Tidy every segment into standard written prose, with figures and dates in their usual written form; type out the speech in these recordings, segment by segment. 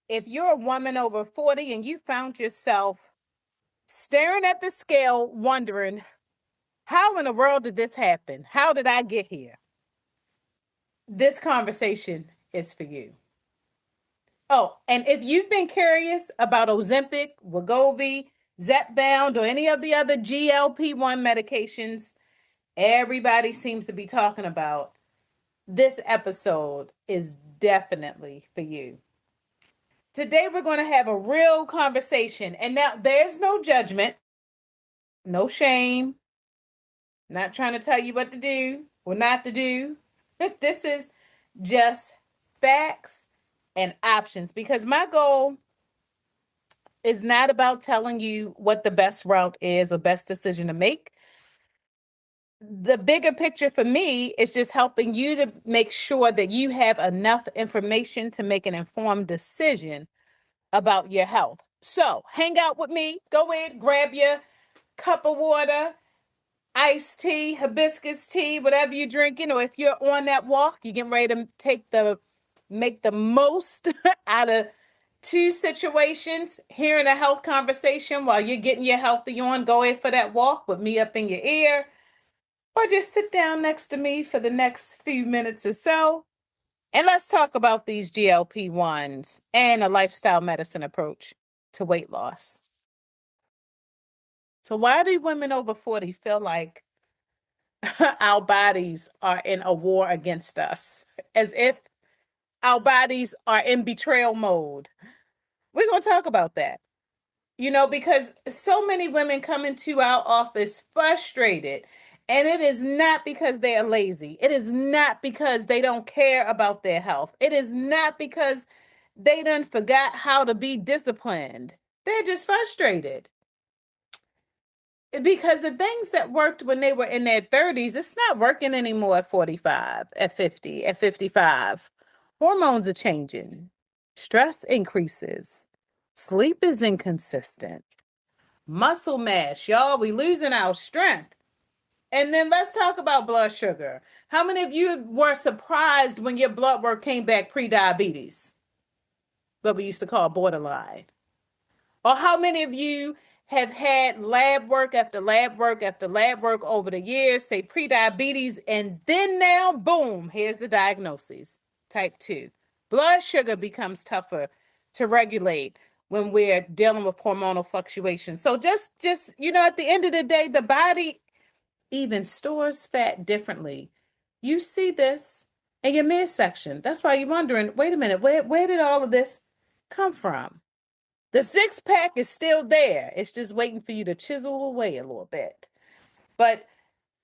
If you're a woman over 40 and you found yourself staring at the scale, wondering, how in the world did this happen? How did I get here? This conversation is for you. Oh, and if you've been curious about Ozempic, Wegovy, Zepbound, or any of the other GLP-1 medications everybody seems to be talking about, this episode is definitely for you. Today, we're going to have a real conversation. And now there's no judgment, no shame, not trying to tell you what to do or not to do. This is just facts and options because my goal is not about telling you what the best route is or best decision to make. The bigger picture for me is just helping you to make sure that you have enough information to make an informed decision about your health. So hang out with me. Go ahead, grab your cup of water, iced tea, hibiscus tea, whatever you're drinking, or if you're on that walk, you're getting ready to make the most out of two situations. Hearing a health conversation while you're getting your healthy on, go ahead for that walk with me up in your ear, or just sit down next to me for the next few minutes or so. And let's talk about these GLP-1s and a lifestyle medicine approach to weight loss. So why do women over 40 feel like our bodies are in a war against us? As if our bodies are in betrayal mode. We're going to talk about that. Because so many women come into our office frustrated, and it is not because they are lazy. It is not because they don't care about their health. It is not because they done forgot how to be disciplined. They're just frustrated because the things that worked when they were in their 30s, it's not working anymore at 45, at 50, at 55. Hormones are changing. Stress increases. Sleep is inconsistent. Muscle mass, y'all, we losing our strength. And then let's talk about blood sugar. How many of you were surprised when your blood work came back prediabetes? What we used to call borderline. Or how many of you have had lab work after lab work after lab work over the years, say prediabetes, and then now, boom, here's the diagnosis, type 2. Blood sugar becomes tougher to regulate when we're dealing with hormonal fluctuations. So just at the end of the day, the body even stores fat differently. You see this in your midsection. That's why you're wondering, wait a minute, where did all of this come from? The six pack is still there. It's just waiting for you to chisel away a little bit. But,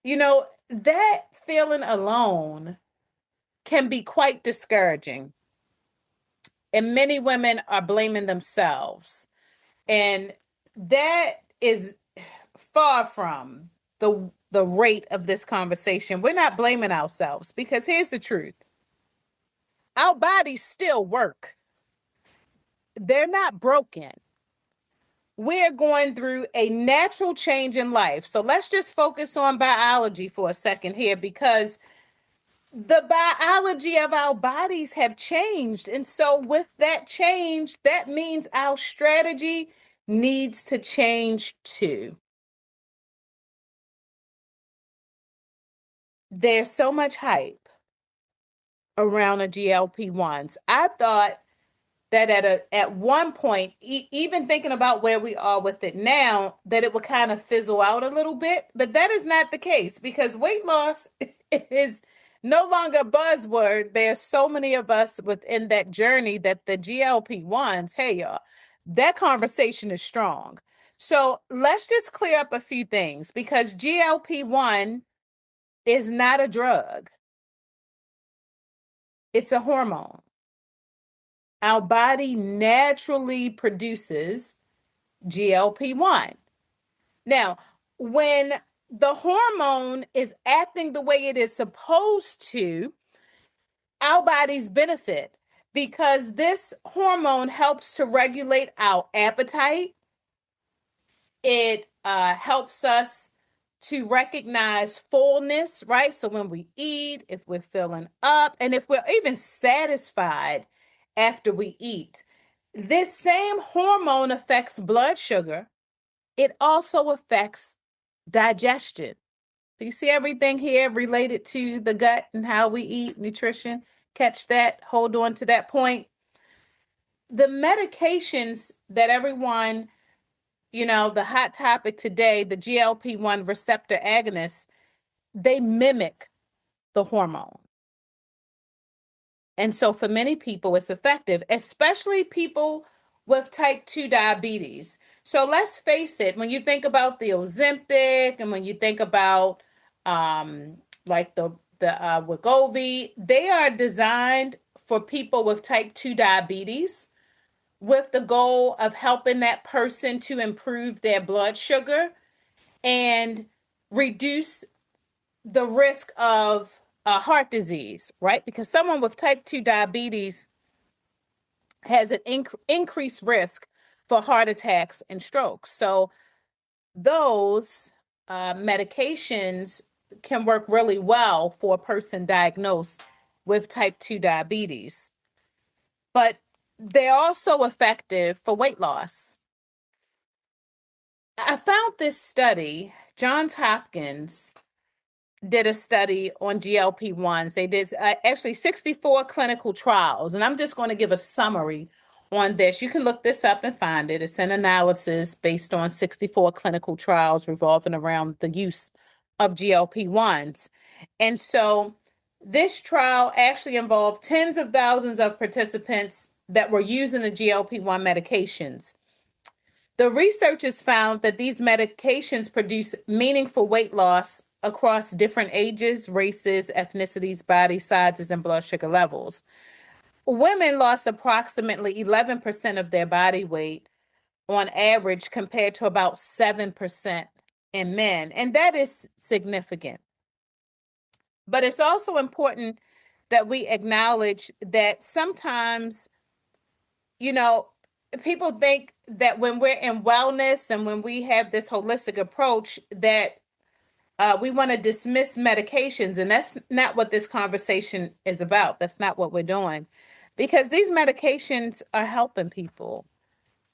that feeling alone can be quite discouraging. And many women are blaming themselves. And that is far from the rate of this conversation. We're not blaming ourselves because here's the truth. Our bodies still work. They're not broken. We're going through a natural change in life. So let's just focus on biology for a second here because the biology of our bodies have changed. And so with that change, that means our strategy needs to change too. There's so much hype around the GLP-1s. I thought that at one point, even thinking about where we are with it now, that it would kind of fizzle out a little bit. But that is not the case because weight loss is no longer a buzzword. There's so many of us within that journey that the GLP-1s, hey y'all, that conversation is strong. So let's just clear up a few things because GLP-1 is not a drug. It's a hormone. Our body naturally produces GLP-1. Now, when the hormone is acting the way it is supposed to, our bodies benefit because this hormone helps to regulate our appetite. It helps us to recognize fullness, right? So when we eat, if we're filling up, and if we're even satisfied after we eat, This same hormone affects blood sugar. It also affects digestion. Do you see everything here related to the gut and how we eat, nutrition? Catch that, hold on to that point. The medications that everyone, the hot topic today, the GLP-1 receptor agonists, they mimic the hormone. And so for many people, it's effective, especially people with type 2 diabetes. So let's face it, when you think about the Ozempic and when you think about like the Wegovy, they are designed for people with type 2 diabetes with the goal of helping that person to improve their blood sugar and reduce the risk of heart disease, right? Because someone with type 2 diabetes has an increased risk for heart attacks and strokes. So those medications can work really well for a person diagnosed with type 2 diabetes. But they're also effective for weight loss. I found this study, Johns Hopkins did a study on GLP-1s. They did actually 64 clinical trials, and I'm just going to give a summary on this. You can look this up and find it. It's an analysis based on 64 clinical trials revolving around the use of GLP-1s. And so this trial actually involved tens of thousands of participants that were using the GLP-1 medications. The researchers found that these medications produce meaningful weight loss across different ages, races, ethnicities, body sizes, and blood sugar levels. Women lost approximately 11% of their body weight on average compared to about 7% in men, and that is significant. But it's also important that we acknowledge that sometimes, people think that when we're in wellness and when we have this holistic approach that we want to dismiss medications, and that's not what this conversation is about. That's not what we're doing, because these medications are helping people.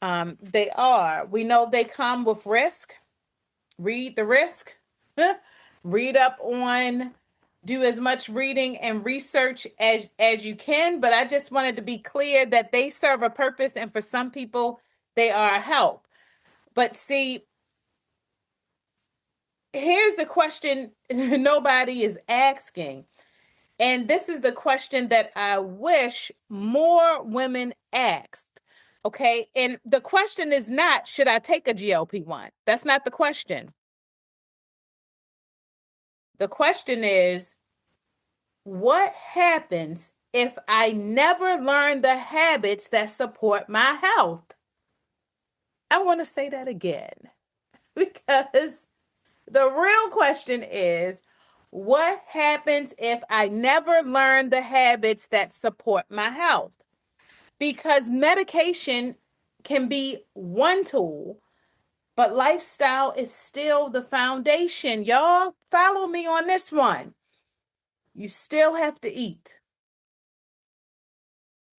They are. We know they come with risk. Read the risk. Read up on, do as much reading and research as you can. But I just wanted to be clear that they serve a purpose, and for some people, they are a help. But see, here's the question nobody is asking. And this is the question that I wish more women asked. Okay. And the question is not, should I take a GLP-1? That's not the question. The question is, what happens if I never learn the habits that support my health? I want to say that again because the real question is, what happens if I never learn the habits that support my health? Because medication can be one tool, but lifestyle is still the foundation. Y'all follow me on this one. You still have to eat.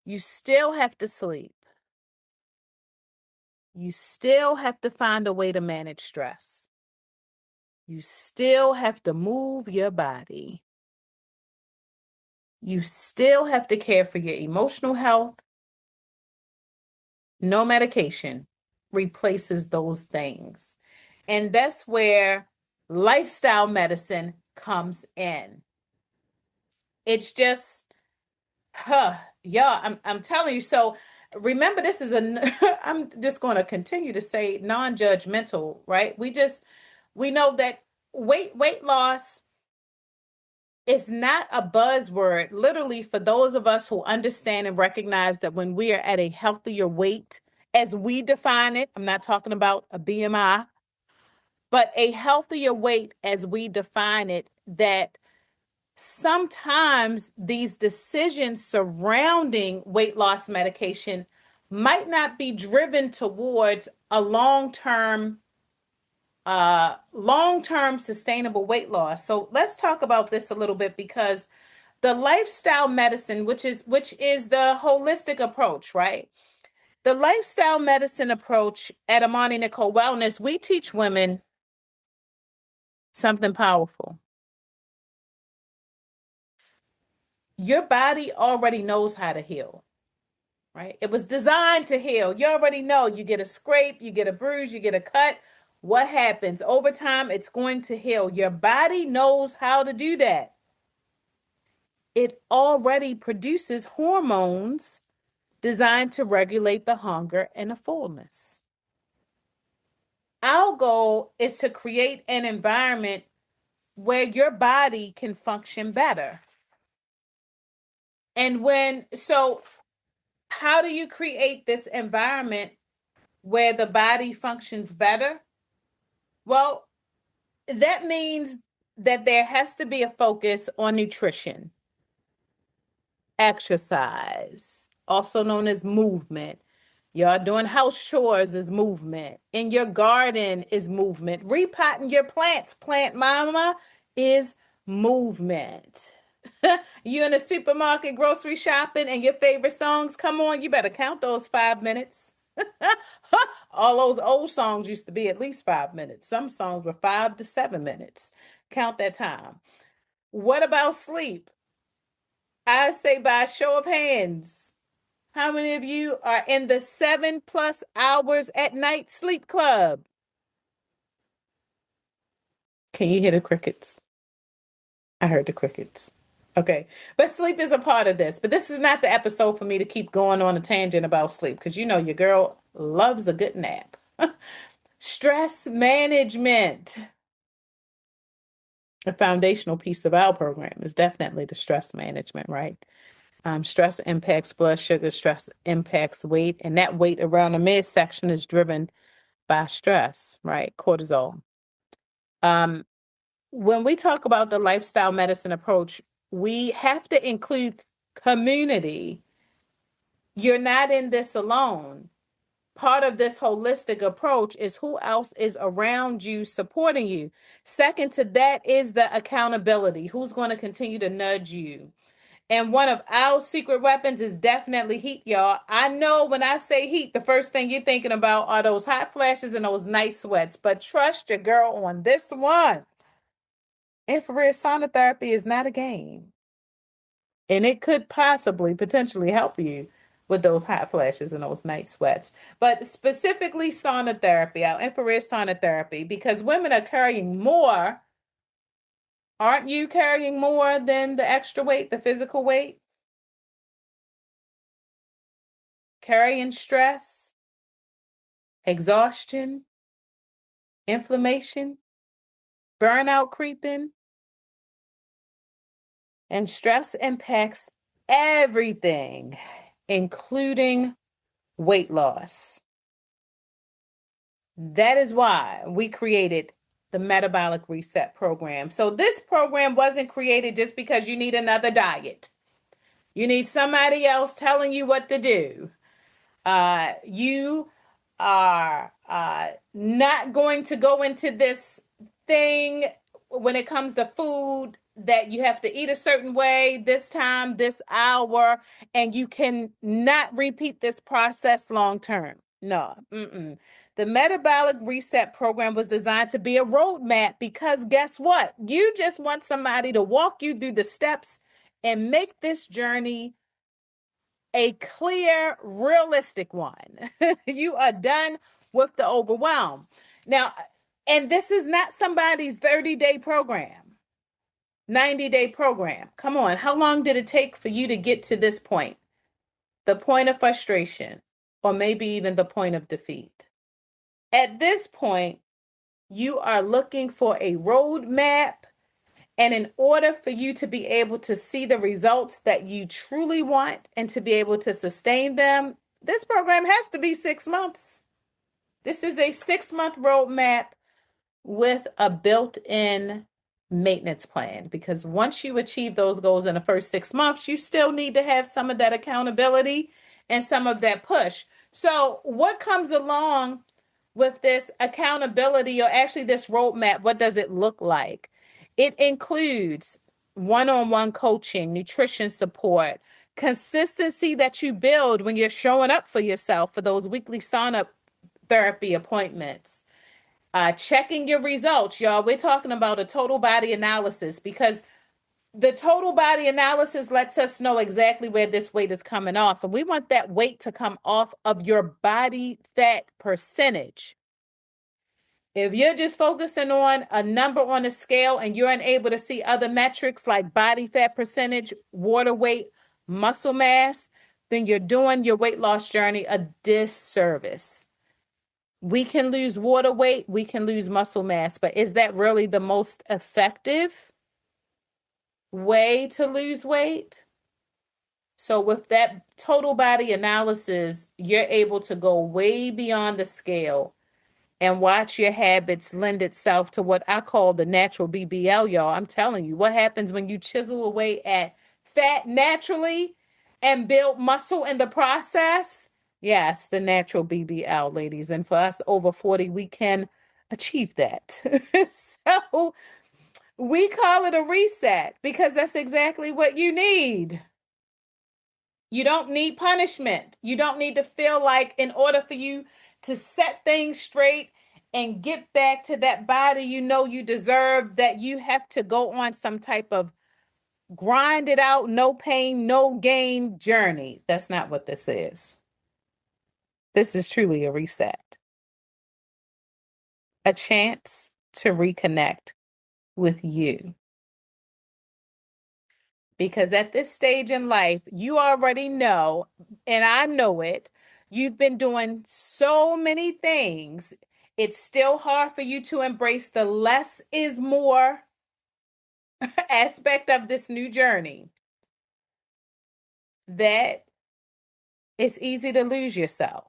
You still have to sleep. You still have to find a way to manage stress. You still have to move your body. You still have to care for your emotional health. No medication replaces those things. And that's where lifestyle medicine comes in. It's just, yeah, I'm telling you. So remember, this is I'm just going to continue to say non-judgmental, right? We know that weight loss is not a buzzword. Literally, for those of us who understand and recognize that when we are at a healthier weight, as we define it, I'm not talking about a BMI, but a healthier weight as we define it, that sometimes these decisions surrounding weight loss medication might not be driven towards a long-term sustainable weight loss. So let's talk about this a little bit, because the lifestyle medicine, which is the holistic approach, right? The lifestyle medicine approach at Amani Nicole Wellness, we teach women something powerful. Your body already knows how to heal, right? It was designed to heal. You already know. You get a scrape, you get a bruise, you get a cut. What happens? Over time, it's going to heal. Your body knows how to do that. It already produces hormones designed to regulate the hunger and the fullness. Our goal is to create an environment where your body can function better. So how do you create this environment where the body functions better? Well, that means that there has to be a focus on nutrition, exercise, also known as movement. Y'all doing house chores is movement. In your garden is movement. Repotting your plants, plant mama, is movement. You in the supermarket grocery shopping and your favorite songs come on, you better count those 5 minutes. All those old songs used to be at least 5 minutes. Some songs were 5 to 7 minutes. Count that time. What about sleep? I say by a show of hands, how many of you are in the 7+ hours at night sleep club? Can you hear the crickets? I heard the crickets. Okay. But sleep is a part of this. But this is not the episode for me to keep going on a tangent about sleep because you know your girl loves a good nap. Stress management. A foundational piece of our program is definitely the stress management, right? Stress impacts blood sugar, stress impacts weight, and that weight around the midsection is driven by stress, right? Cortisol. When we talk about the lifestyle medicine approach, we have to include community. You're not in this alone. Part of this holistic approach is who else is around you supporting you. Second to that is the accountability. Who's going to continue to nudge you? And one of our secret weapons is definitely heat, y'all. I know when I say heat, the first thing you're thinking about are those hot flashes and those night sweats. But trust your girl on this one. Infrared sauna therapy is not a game. And it could potentially help you with those hot flashes and those night sweats. But specifically sauna therapy, our infrared sauna therapy, because women are carrying more. Aren't you carrying more than the extra weight, the physical weight? Carrying stress, exhaustion, inflammation, burnout creeping, and stress impacts everything, including weight loss. That is why we created the Metabolic Reset Program. So this program wasn't created just because you need another diet. You need somebody else telling you what to do. You are not going to go into this thing when it comes to food that you have to eat a certain way this time, this hour, and you can not repeat this process long term. No. The Metabolic Reset Program was designed to be a roadmap because guess what? You just want somebody to walk you through the steps and make this journey a clear, realistic one. You are done with the overwhelm. Now, and this is not somebody's 30-day program, 90-day program. Come on, how long did it take for you to get to this point? The point of frustration, or maybe even the point of defeat. At this point, you are looking for a roadmap. And in order for you to be able to see the results that you truly want and to be able to sustain them, this program has to be 6 months. This is a 6-month roadmap with a built-in maintenance plan, because once you achieve those goals in the first 6 months, you still need to have some of that accountability and some of that push. So what comes along with this accountability, or actually this roadmap? What does it look like? It includes one-on-one coaching, nutrition support, consistency that you build when you're showing up for yourself for those weekly sauna therapy appointments. Checking your results, y'all. We're talking about a total body analysis because the total body analysis lets us know exactly where this weight is coming off. And we want that weight to come off of your body fat percentage. If you're just focusing on a number on a scale and you're unable to see other metrics like body fat percentage, water weight, muscle mass, then you're doing your weight loss journey a disservice. We can lose water weight, we can lose muscle mass, but is that really the most effective way to lose weight? So with that total body analysis, you're able to go way beyond the scale and watch your habits lend itself to what I call the natural BBL, y'all. I'm telling you, what happens when you chisel away at fat naturally and build muscle in the process? Yes, the natural BBL, ladies. And for us over 40, we can achieve that. So we call it a reset because that's exactly what you need. You don't need punishment. You don't need to feel like, in order for you to set things straight and get back to that body you know you deserve, that you have to go on some type of grind it out, no pain, no gain journey. That's not what this is. This is truly a reset, a chance to reconnect with you. Because at this stage in life, you already know, and I know it, you've been doing so many things. It's still hard for you to embrace the less is more aspect of this new journey. That it's easy to lose yourself.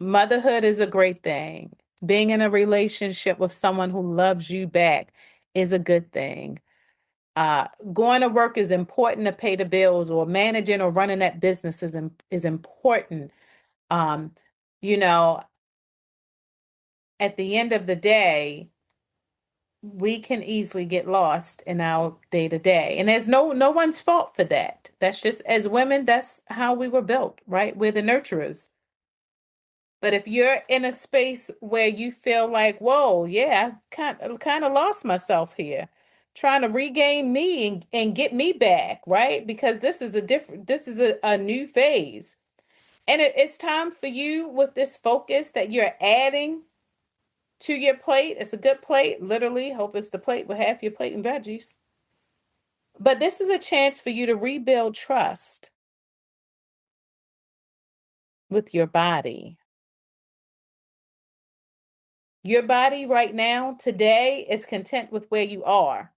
Motherhood is a great thing. Being in a relationship with someone who loves you back is a good thing. Going to work is important to pay the bills, or managing or running that business is important. Um, you know, at the end of the day, we can easily get lost in our day to day, and there's no one's fault for that. That's just, as women, that's how we were built, right? We're the nurturers. But if you're in a space where you feel like, whoa, yeah, I kind of lost myself here, trying to regain me and get me back, right? Because this is a new phase. And it's time for you, with this focus that you're adding to your plate. It's a good plate, literally. Hope it's the plate with half your plate and veggies. But this is a chance for you to rebuild trust with your body. Your body right now, today, is content with where you are.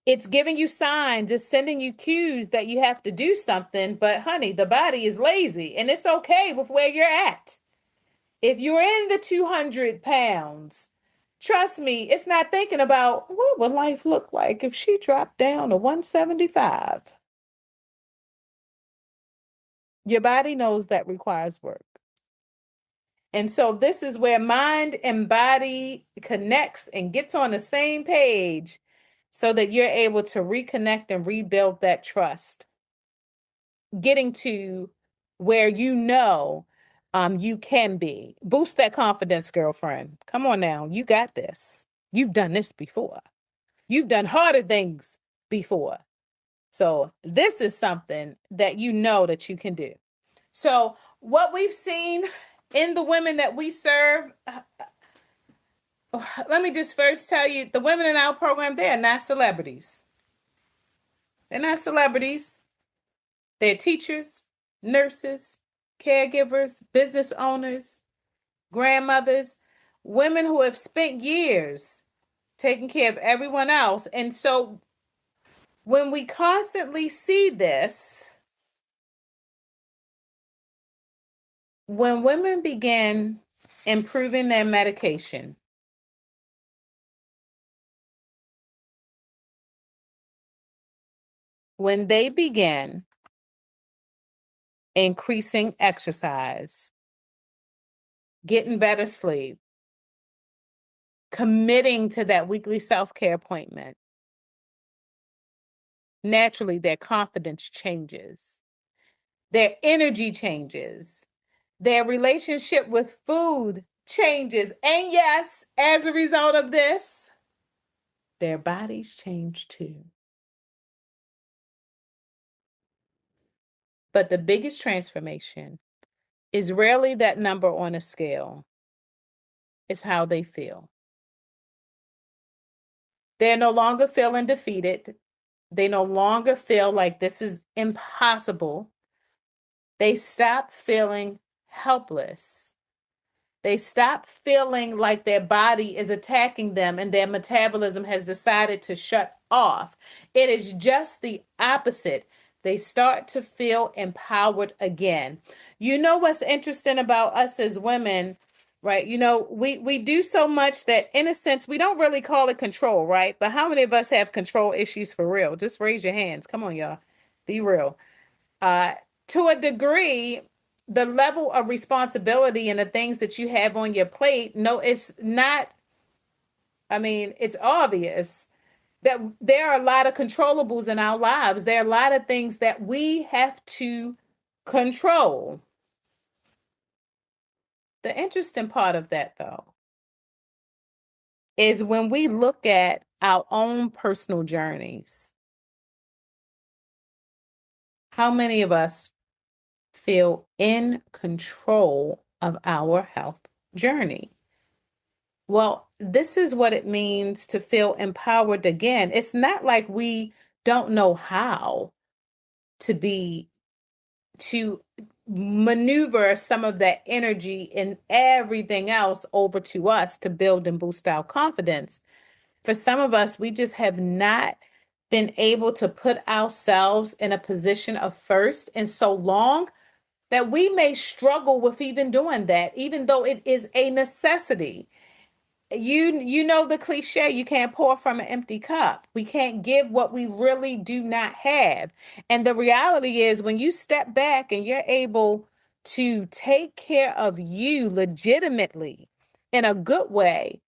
It's giving you signs, it's sending you cues that you have to do something. But honey, the body is lazy and it's okay with where you're at. If you're in the 200 pounds, trust me, it's not thinking about what would life look like if she dropped down to 175. Your body knows that requires work. And so this is where mind and body connects and gets on the same page so that you're able to reconnect and rebuild that trust. Getting to where you can be. Boost that confidence, girlfriend. Come on now. You got this. You've done this before. You've done harder things before. So this is something that you know that you can do. So what we've seen in the women that we serve, let me just first tell you, the women in our program, they are not celebrities. They're not celebrities. They're teachers, nurses, caregivers, business owners, grandmothers, women who have spent years taking care of everyone else. And so when we constantly see this, when women begin improving their medication, when they begin increasing exercise, getting better sleep, committing to that weekly self-care appointment, naturally their confidence changes, their energy changes, their relationship with food changes. And yes, as a result of this, their bodies change too. But the biggest transformation is rarely that number on a scale, it's how they feel. They're no longer feeling defeated. They no longer feel like this is impossible. They stop feeling helpless. They stop feeling like their body is attacking them and their metabolism has decided to shut off. It is just the opposite. They start to feel empowered again. You know what's interesting about us as women, right? We do so much that in a sense we don't really call it control, right? But how many of us have control issues for real? Just raise your hands. Come on, y'all. Be real. Uh, to a degree, the level of responsibility and the things that you have on your plate, no, it's not. I mean, it's obvious that there are a lot of controllables in our lives. There are a lot of things that we have to control. The interesting part of that, though, is when we look at our own personal journeys, how many of us feel in control of our health journey? Well, this is what it means to feel empowered again. It's not like we don't know how to be, to maneuver some of that energy and everything else over to us to build and boost our confidence. For some of us, we just have not been able to put ourselves in a position of first in so long that we may struggle with even doing that, even though it is a necessity. You know the cliche, you can't pour from an empty cup. We can't give what we really do not have. And the reality is when you step back and you're able to take care of you legitimately in a good way,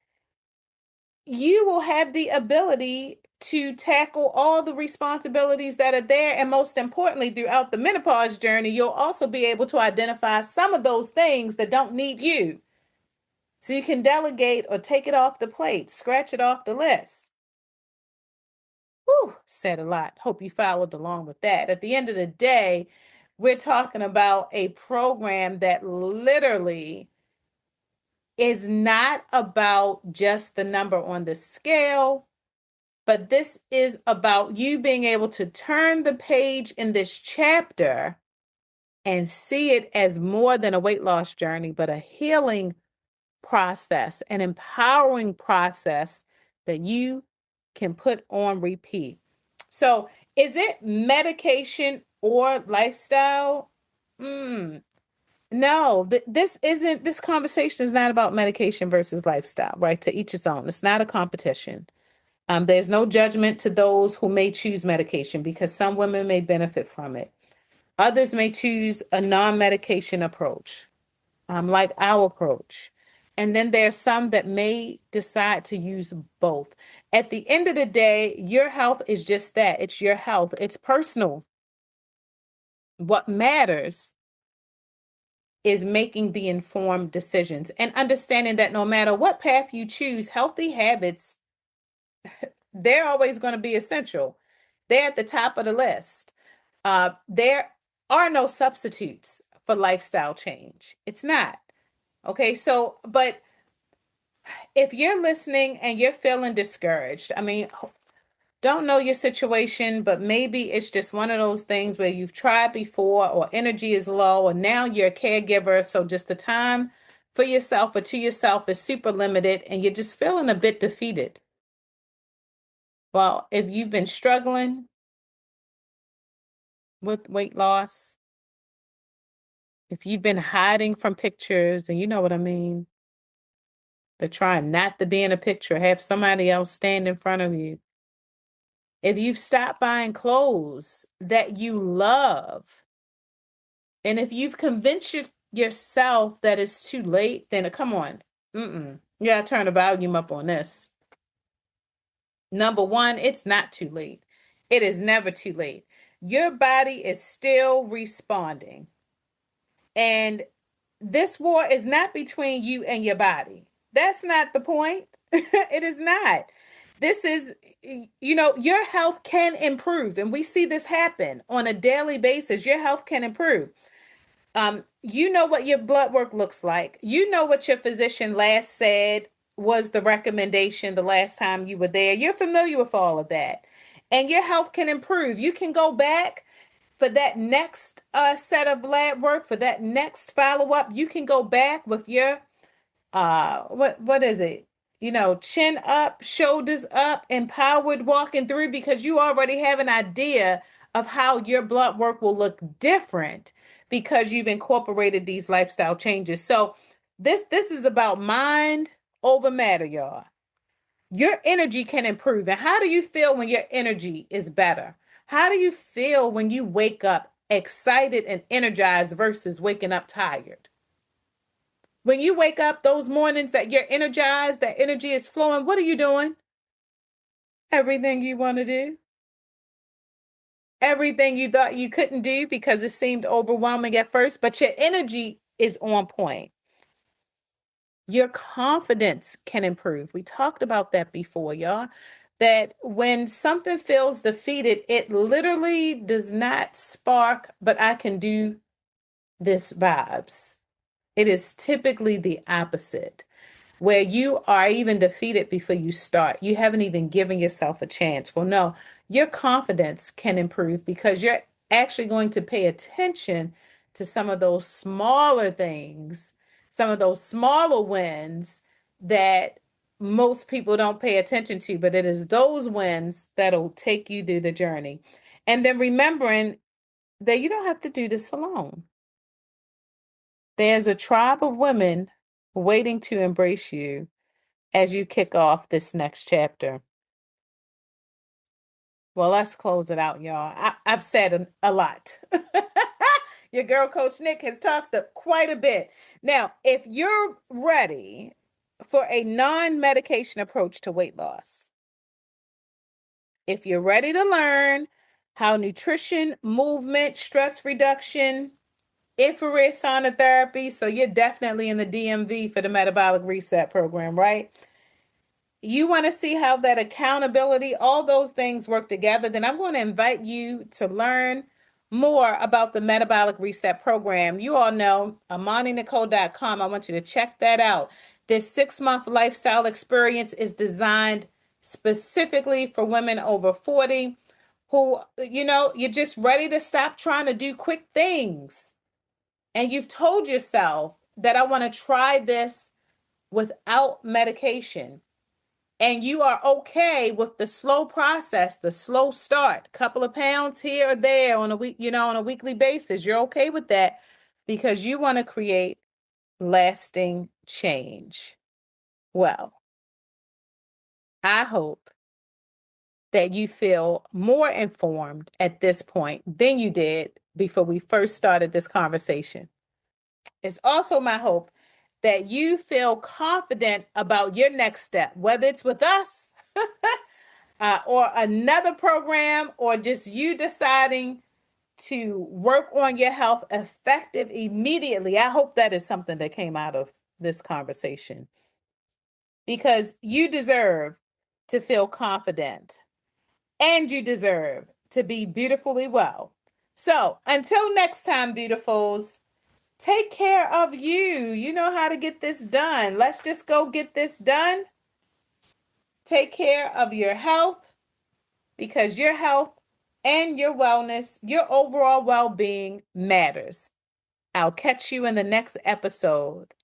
you will have the ability to tackle all the responsibilities that are there. And most importantly, throughout the menopause journey, you'll also be able to identify some of those things that don't need you. So you can delegate or take it off the plate, scratch it off the list. Whew, said a lot. Hope you followed along with that. At the end of the day, we're talking about a program that literally is not about just the number on the scale, but this is about you being able to turn the page in this chapter and see it as more than a weight loss journey, but a healing process, an empowering process that you can put on repeat. So, is it medication or lifestyle? No, this conversation is not about medication versus lifestyle, right? To each its own. It's not a competition. There's no judgment to those who may choose medication because some women may benefit from it. Others may choose a non-medication approach, like our approach. And then there's some that may decide to use both. At the end of the day, your health is just that. It's your health. It's personal. What matters is making the informed decisions and understanding that no matter what path you choose, healthy habits, they're always going to be essential. They're at the top of the list. There are no substitutes for lifestyle change. It's not. Okay, so, but if you're listening and you're feeling discouraged, I mean, don't know your situation, but maybe it's just one of those things where you've tried before or energy is low, or now you're a caregiver. So just the time for yourself or to yourself is super limited and you're just feeling a bit defeated. Well, if you've been struggling with weight loss, if you've been hiding from pictures, and you know what I mean, they're trying not to be in a picture, have somebody else stand in front of you. If you've stopped buying clothes that you love, and if you've convinced yourself that it's too late, then come on. You gotta turn the volume up on this. Number one, it's not too late. It is never too late. Your body is still responding. And this war is not between you and your body. That's not the point. It is not. This is, your health can improve. And we see this happen on a daily basis. Your health can improve. You know what your blood work looks like. You know what your physician last said was the recommendation the last time you were there. You're familiar with all of that. And your health can improve. You can go back for that next set of lab work, for that next follow-up. You can go back with your what is it? Chin up, shoulders up, empowered walking through, because you already have an idea of how your blood work will look different because you've incorporated these lifestyle changes. So this is about mind over matter, y'all. Your energy can improve. And how do you feel when your energy is better? How do you feel when you wake up excited and energized versus waking up tired? When you wake up those mornings that you're energized, that energy is flowing, what are you doing? Everything you want to do. Everything you thought you couldn't do because it seemed overwhelming at first, but your energy is on point. Your confidence can improve. We talked about that before, y'all. That when something feels defeated, it literally does not spark, but I can do this vibes. It is typically the opposite, where you are even defeated before you start. You haven't even given yourself a chance. Well, no, your confidence can improve because you're actually going to pay attention to some of those smaller things, some of those smaller wins that most people don't pay attention to, but it is those wins that'll take you through the journey. And then remembering that you don't have to do this alone. There's a tribe of women waiting to embrace you as you kick off this next chapter. Well, let's close it out, y'all. I've said a lot. Your girl, Coach Nick, has talked quite a bit. Now, if you're ready for a non-medication approach to weight loss, if you're ready to learn how nutrition, movement, stress reduction, infrared sauna therapy, so you're definitely in the DMV for the metabolic reset program, right? You want to see how that accountability, all those things work together, then I'm going to invite you to learn more about the metabolic reset program. You all know AmaniNicole.com. I want you to check that out. This 6-month lifestyle experience is designed specifically for women over 40 who, you're just ready to stop trying to do quick things. And you've told yourself that I want to try this without medication. And you are okay with the slow process, the slow start, couple of pounds here or there on a week, on a weekly basis. You're okay with that because you want to create lasting change. Well, I hope that you feel more informed at this point than you did before we first started this conversation. It's also my hope that you feel confident about your next step, whether it's with us or another program, or just you deciding to work on your health effective immediately. I hope that is something that came out of this conversation, because you deserve to feel confident and you deserve to be beautifully well. So until next time, beautifuls, take care of you. You know how to get this done. Let's just go get this done. Take care of your health, because your health and your wellness, your overall well-being matters. I'll catch you in the next episode.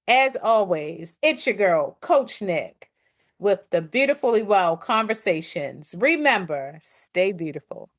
As always, it's your girl, Coach Nick, with the Beautifully Well Conversations. Remember, stay beautiful.